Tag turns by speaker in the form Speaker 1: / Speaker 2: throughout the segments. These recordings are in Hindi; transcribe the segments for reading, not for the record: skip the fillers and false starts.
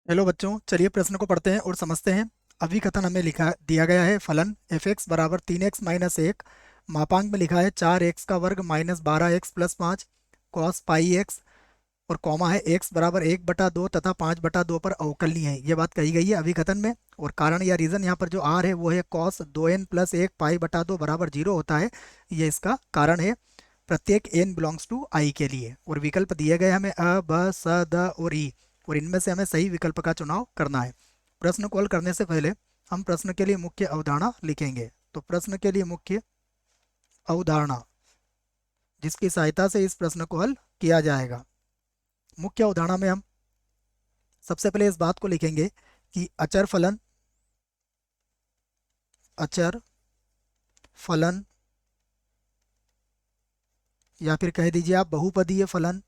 Speaker 1: हेलो बच्चों, चलिए प्रश्न को पढ़ते हैं और समझते हैं। अभिकथन हमें लिखा दिया गया है फलन एफ एक्स बराबर 3x-1, मापांक में लिखा है 4x का वर्ग minus 12x plus 5 cos pi x, और कॉमा है x बराबर 1/2 तथा 5/2 पर अवकलनीय है। ये बात कही गई है अभिकथन में। और कारण या रीज़न यहाँ पर जो आर है वो है कॉस 2n प्लस 1 पाई/2 बराबर 0 होता है। ये इसका कारण है प्रत्येक n बिलोंग्स टू आई के लिए। और विकल्प दिए गए हमें अ ब स द और ई, और इनमें से हमें सही विकल्प का चुनाव करना है। प्रश्न को हल करने से पहले हम प्रश्न के लिए मुख्य अवधारणा लिखेंगे। तो प्रश्न के लिए मुख्य अवधारणा जिसकी सहायता से इस प्रश्न को हल किया जाएगा। मुख्य अवधारणा में हम सबसे पहले इस बात को लिखेंगे कि अचर फलन या फिर कह दीजिए आप बहुपदीय फलन,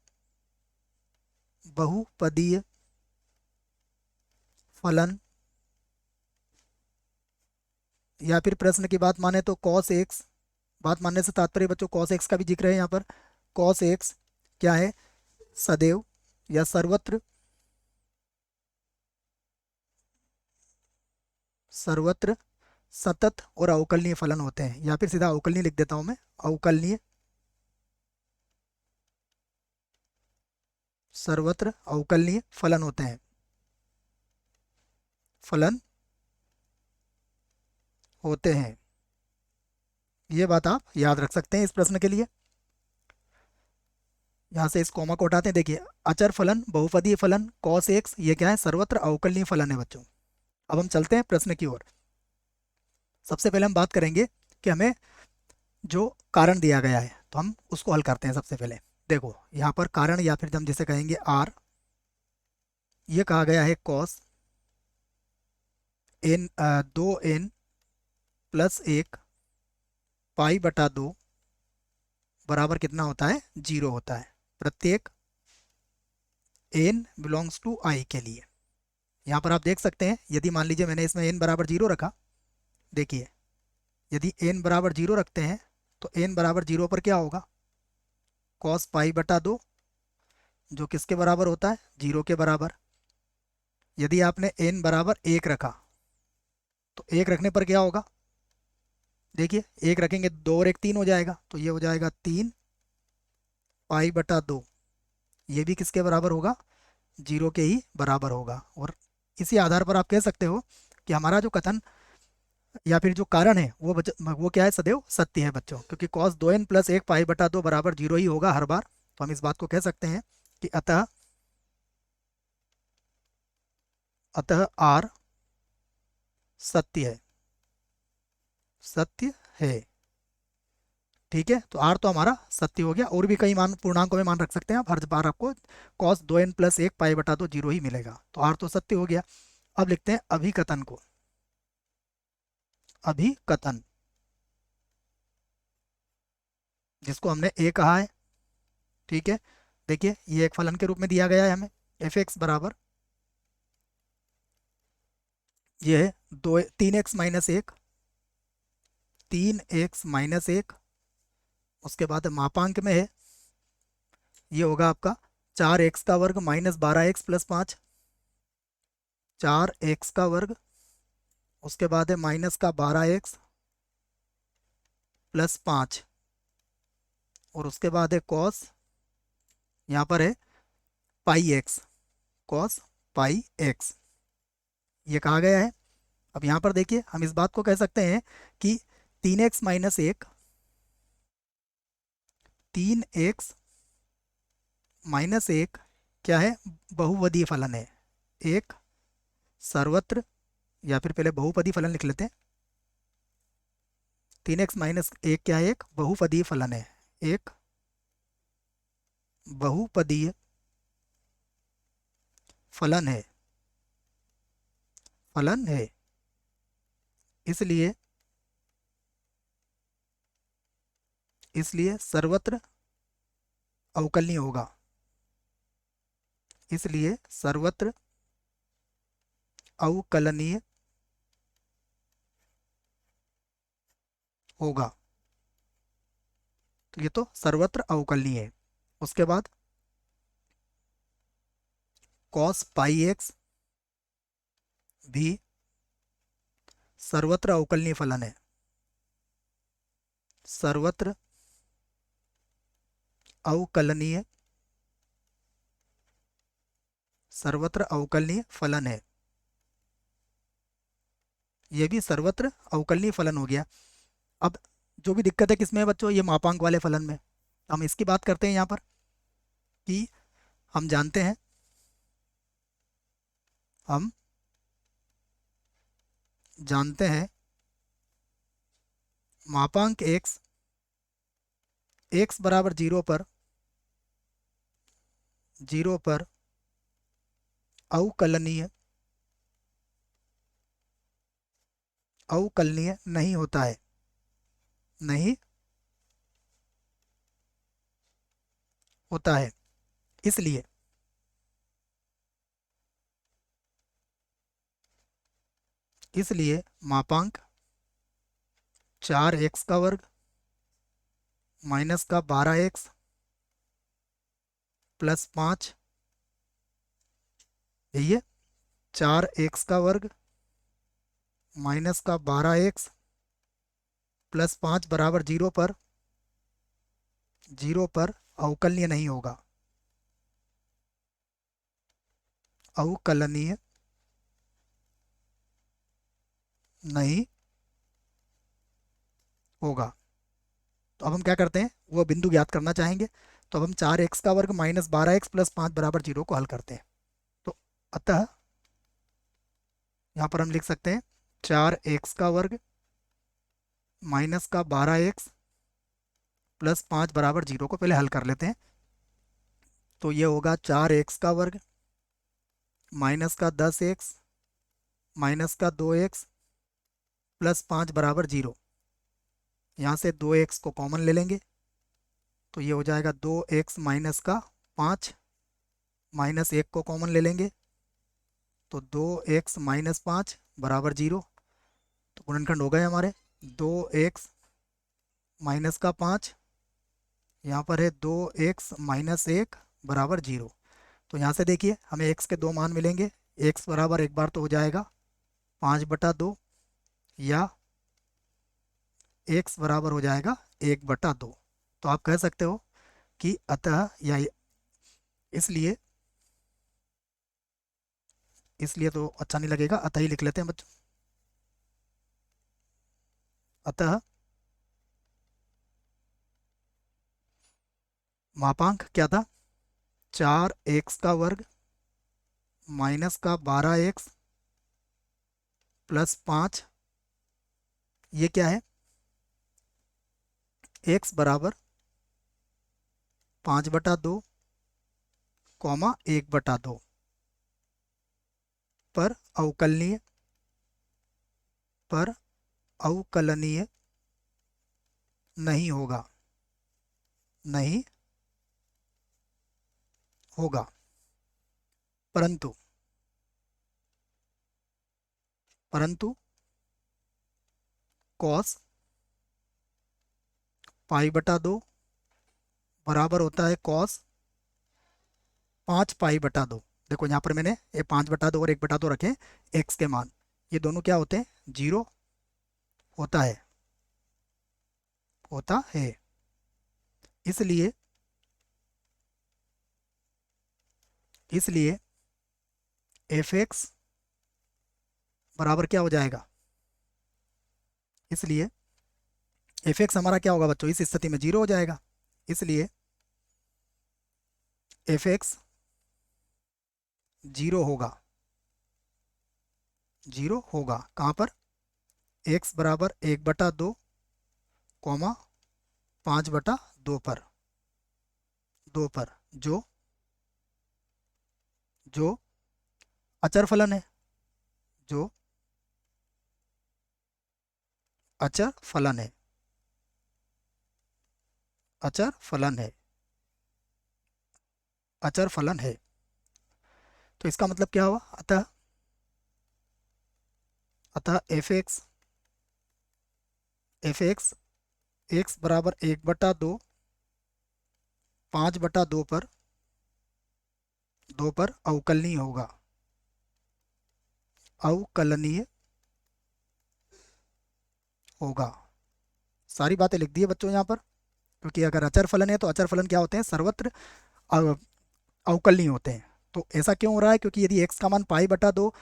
Speaker 1: बहुपदीय फलन या फिर प्रश्न की बात माने तो कॉस एक्स। बात मानने से तात्पर्य बच्चों कॉस एक्स का भी जिक्र है यहाँ पर। कॉस एक्स क्या है? सदैव या सर्वत्र, सर्वत्र सतत और अवकलनीय फलन होते हैं। या फिर सीधा अवकलनीय लिख देता हूं मैं, अवकलनीय, सर्वत्र अवकलनीय फलन होते हैं, फलन होते हैं। ये बात आप याद रख सकते हैं इस प्रश्न के लिए। यहाँ से इस कॉमा को हटाते हैं। देखिए, अचर फलन, बहुपदीय फलन, कॉस एक्स, ये क्या है? सर्वत्र अवकलनीय फलन है बच्चों। अब हम चलते हैं प्रश्न की ओर। सबसे पहले हम बात करेंगे कि हमें जो कारण दिया गया है तो हम उसको हल करते हैं सबसे पहले। देखो यहाँ पर कारण या फिर हम जिसे कहेंगे आर, ये कहा गया है कॉस एन 2n+1 पाई/2 बराबर कितना होता है? 0 होता है प्रत्येक n बिलोंग्स टू i के लिए। यहाँ पर आप देख सकते हैं, यदि मान लीजिए मैंने इसमें n बराबर 0 रखा। देखिए, यदि n बराबर 0 रखते हैं तो n बराबर 0 पर क्या होगा? कॉस पाई/2, जो किसके बराबर होता है? 0 के बराबर। यदि आपने n बराबर 1 रखा तो 1 रखने पर क्या होगा? देखिए, 1 रखेंगे 2 और 1 3 हो जाएगा, तो ये हो जाएगा 3 पाई/2। ये भी किसके बराबर होगा? 0 के ही बराबर होगा। और इसी आधार पर आप कह सकते हो कि हमारा जो कथन या फिर जो कारण है वो क्या है? सदैव सत्य है बच्चों, क्योंकि कॉस 2n+1 पाई/2 बराबर 0 ही होगा हर बार। तो हम इस बात को कह सकते हैं कि अतः अतः आर सत्य है, सत्य है। ठीक है, तो आर तो हमारा सत्य हो गया। और भी कई मान पूर्णांकों में मान रख सकते हैं आप, हर बार आपको कॉस 2n+1 पाई/2 0 ही मिलेगा। तो आर तो सत्य हो गया। अब लिखते हैं अभिकथन को। अभिकथन जिसको हमने ए कहा है। ठीक है, देखिए ये एक फलन के रूप में दिया गया है हमें, एफ एक्स बराबर, ये है 3x-1, 3x-1। उसके बाद मापांक में है, ये होगा आपका 4x का वर्ग माइनस 12x प्लस 5, 4x का वर्ग। उसके बाद है माइनस का 12x प्लस 5, और उसके बाद है कॉस, यहाँ पर है पाई एक्स, कॉस पाई एक्स, ये कहा गया है। अब यहाँ पर देखिए, हम इस बात को कह सकते हैं कि 3x-1, 3x-1 क्या है? बहुपदीय फलन है, एक सर्वत्र, या फिर पहले बहुपदीय फलन लिख लेते हैं। 3x-1 क्या है? एक बहुपदीय फलन है, एक बहुपदीय फलन है, फलन है। इसलिए इसलिए सर्वत्र अवकलनीय होगा, इसलिए सर्वत्र अवकलनीय होगा। तो ये तो सर्वत्र अवकलनीय है। उसके बाद कॉस पाई एक्स भी सर्वत्र अवकलनीय फलन है। सर्वत्र अवकलनीय, सर्वत्र अवकलनीय फलन है। ये भी सर्वत्र अवकलनीय फलन हो गया। अब जो भी दिक्कत है किसमें है बच्चों, ये मापांक वाले फलन में। हम इसकी बात करते हैं यहाँ पर कि हम जानते हैं, हम जानते हैं मापांक x, x बराबर 0 पर, 0 पर अवकलनीय, अवकलनीय नहीं होता है, नहीं होता है। इसलिए इसलिए मापांक 4x का वर्ग माइनस का 12x प्लस 5, यही है 4x का वर्ग माइनस का 12x प्लस 5 बराबर 0 पर, 0 पर अवकलनीय नहीं होगा, अवकलनीय नहीं होगा। तो अब हम क्या करते हैं, वो बिंदु ज्ञात करना चाहेंगे। तो अब हम 4x का वर्ग माइनस 12x प्लस 5 बराबर 0 को हल करते हैं। तो अतः यहाँ पर हम लिख सकते हैं 4x का वर्ग माइनस का 12x प्लस 5 बराबर 0 को पहले हल कर लेते हैं। तो ये होगा 4x का वर्ग माइनस का 10x माइनस का 2x प्लस 5 बराबर 0। यहाँ से 2x को कॉमन ले लेंगे तो ये हो जाएगा 2x माइनस का 5, माइनस 1 को कॉमन ले लेंगे तो 2x माइनस 5 बराबर 0। तो गुणनखंड हो गए हमारे 2x माइनस का 5, यहाँ पर है 2x माइनस 1 बराबर 0। तो यहाँ से देखिए हमें x के दो मान मिलेंगे। x बराबर एक बार तो हो जाएगा 5/2 या x बराबर हो जाएगा 1/2। तो आप कह सकते हो कि अतः या इसलिए, इसलिए तो अच्छा नहीं लगेगा, अतः ही लिख लेते हैं बच्चों। अतः मापांक क्या था, 4x का वर्ग माइनस का 12x प्लस 5, ये क्या है, x बराबर 5/2 कॉमा 1/2 पर अवकलनीय, पर अवकलनीय नहीं होगा, नहीं होगा। परंतु परंतु कॉस पाई/2 बराबर होता है कॉस 5 पाई/2। देखो यहाँ पर मैंने ये 5/2 और 1/2 रखे x के मान, ये दोनों क्या होते हैं, 0 होता है, होता है। इसलिए इसलिए एफ एक्स बराबर क्या हो जाएगा, इसलिए एफ एक्स हमारा क्या होगा बच्चों, इस स्थिति में 0 हो जाएगा। इसलिए एफ एक्स 0 होगा, 0 होगा कहाँ पर, x बराबर 1/2 कॉमा 5/2 पर, 2 पर जो जो अचर फलन है, जो अचर फलन है, अचर फलन है, अचर फलन है। तो इसका मतलब क्या हुआ, अतः अतः F x, F x x बराबर 1/2 5/2 पर, 2 पर अवकलनीय होगा, अवकलनीय होगा। सारी बातें लिख दी है बच्चों यहाँ पर, क्योंकि अगर अचर फलन है तो अचर फलन क्या होते हैं, सर्वत्र अवकलनीय होते हैं। तो ऐसा क्यों हो रहा है, क्योंकि यदि x का मान पाई बटा दो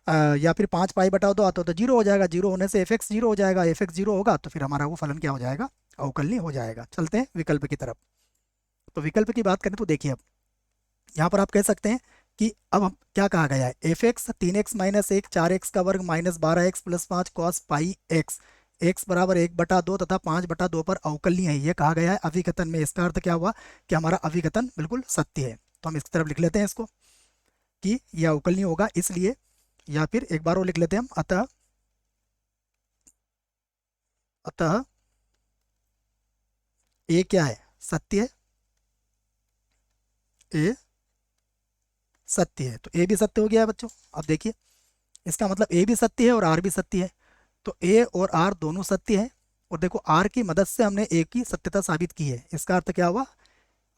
Speaker 1: या फिर 5 पाई बटा दो आता हो तो जीरो हो जाएगा, जीरो होने से एफ एक्स जीरो हो जाएगा, एफ एक्स जीरो होगा तो फिर हमारा वो फलन क्या हो जाएगा, अवकलनीय हो जाएगा। चलते हैं विकल्प की तरफ। तो विकल्प की बात करें तो देखिए, अब यहाँ पर आप कह सकते हैं कि अब हम क्या कहा गया है, एफ एक्स 3x-1 4x का वर्ग minus 12x plus 5 cos pi x, x बराबर 1/2 तथा 5/2 पर अवकलनीय है, ये कहा गया है अभिकथन में। इसका अर्थ क्या हुआ कि हमारा अभिकथन बिल्कुल सत्य है। तो हम इसकी तरफ लिख लेते हैं इसको कि यह अवकलनीय होगा इसलिए, या फिर एक बार वो लिख लेते हैं हम, अतः अतः ए क्या है, सत्य है, ए सत्य है। तो ए भी सत्य हो गया है बच्चों। अब देखिए इसका मतलब ए भी सत्य है और आर भी सत्य है, तो ए और आर दोनों सत्य है। और देखो आर की मदद से हमने ए की सत्यता साबित की है, इसका अर्थ क्या हुआ,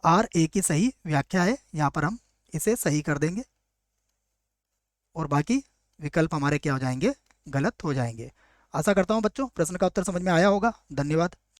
Speaker 1: आर ए की सही व्याख्या है। यहाँ पर हम इसे सही कर देंगे और बाकी विकल्प हमारे क्या हो जाएंगे, गलत हो जाएंगे। आशा करता हूँ बच्चों प्रश्न का उत्तर समझ में आया होगा। धन्यवाद।